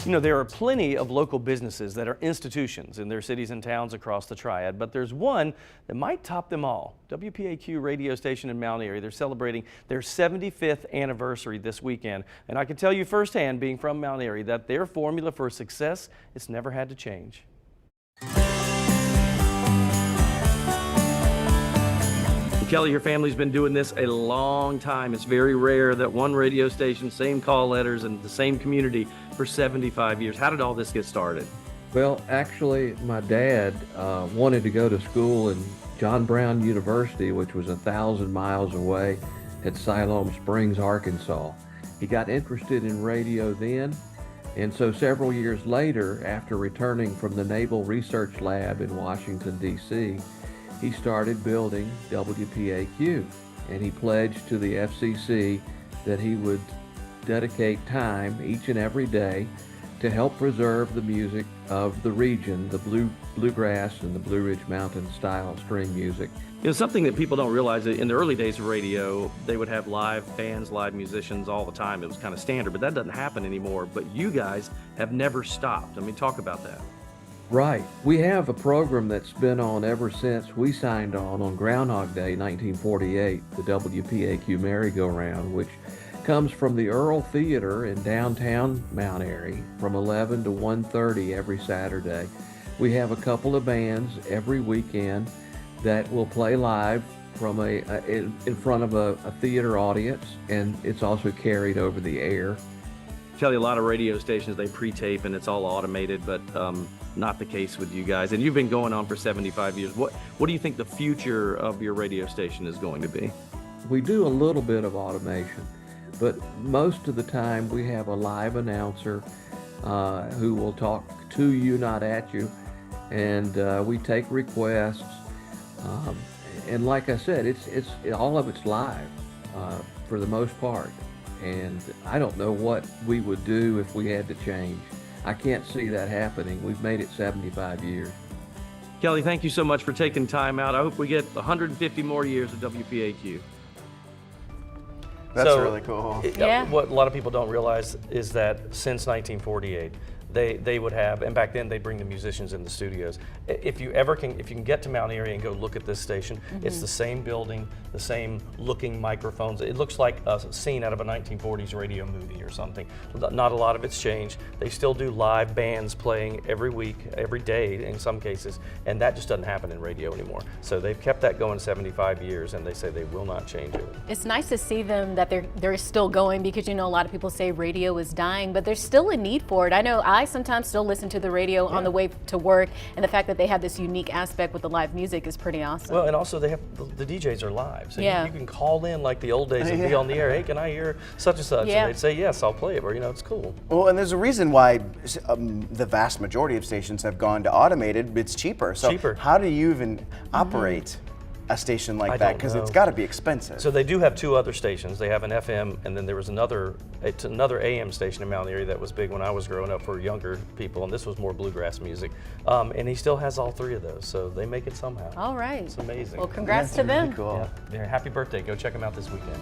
You know, there are plenty of local businesses that are institutions in their cities and towns across the Triad, but there's one that might top them all. WPAQ radio station in Mount Airy. They're celebrating their 75th anniversary this weekend, and I can tell you firsthand, being from Mount Airy, that their formula for success, it's never had to change. Kelly, your family's been doing this a long time. It's very rare that one radio station, same call letters, and the same community for 75 years. How did all this get started? Well, actually, my dad wanted to go to school in John Brown University, which was 1,000 miles away at Siloam Springs, Arkansas. He got interested in radio then, and so several years later, after returning from the Naval Research Lab in Washington, D.C., he started building WPAQ, and he pledged to the FCC that he would dedicate time each and every day to help preserve the music of the region, the bluegrass and the Blue Ridge Mountain style string music. You know, something that people don't realize, that in the early days of radio, they would have live bands, live musicians all the time. It was kind of standard, but that doesn't happen anymore. But you guys have never stopped. I mean, talk about that. Right. We have a program that's been on ever since we signed on Groundhog Day 1948, the WPAQ merry-go-round, which comes from the Earl Theater in downtown Mount Airy from 11 to 1:30 every Saturday. We have a couple of bands every weekend that will play live from in front of a theater audience, and it's also carried over the air. Kelly, a lot of radio stations, they pre-tape and it's all automated, but not the case with you guys. And you've been going on for 75 years. What do you think the future of your radio station is going to be? We do a little bit of automation, but most of the time we have a live announcer who will talk to you, not at you, and we take requests. And like I said, it's all of it's live for the most part. And I don't know what we would do if we had to change. I can't see that happening. We've made it 75 years. Kelly, thank you so much for taking time out. I hope we get 150 more years of WPAQ. That's really cool. Yeah. What a lot of people don't realize is that since 1948, they would have, and back then they'd bring the musicians in the studios. If you can get to Mount Airy and go look at this station, it's the same building, the same looking microphones. It looks like a scene out of a 1940s radio movie or something. Not a lot of it's changed. They still do live bands playing every week, every day in some cases, and that just doesn't happen in radio anymore. So they've kept that going 75 years, and they say they will not change it. It's nice to see them that they're still going, because you know a lot of people say radio is dying, but there's still a need for it. I know I sometimes still listen to the radio on the way to work, and the fact that they have this unique aspect with the live music is pretty awesome. Well, and also they have the DJs are live, so you can call in like the old days and be on the air. Hey, can I hear such and such? And they'd say yes, I'll play it. Or it's cool. Well, and there's a reason why the vast majority of stations have gone to automated. It's cheaper. So how do you even operate a station like that? Because it's got to be expensive. So they do have two other stations. They have an FM, and then there was another AM station in Mount Airy that was big when I was growing up for younger people, and this was more bluegrass music. And he still has all three of those, so they make it somehow. All right. It's amazing. Well, congrats to them. Really cool. Yeah. Happy birthday. Go check them out this weekend.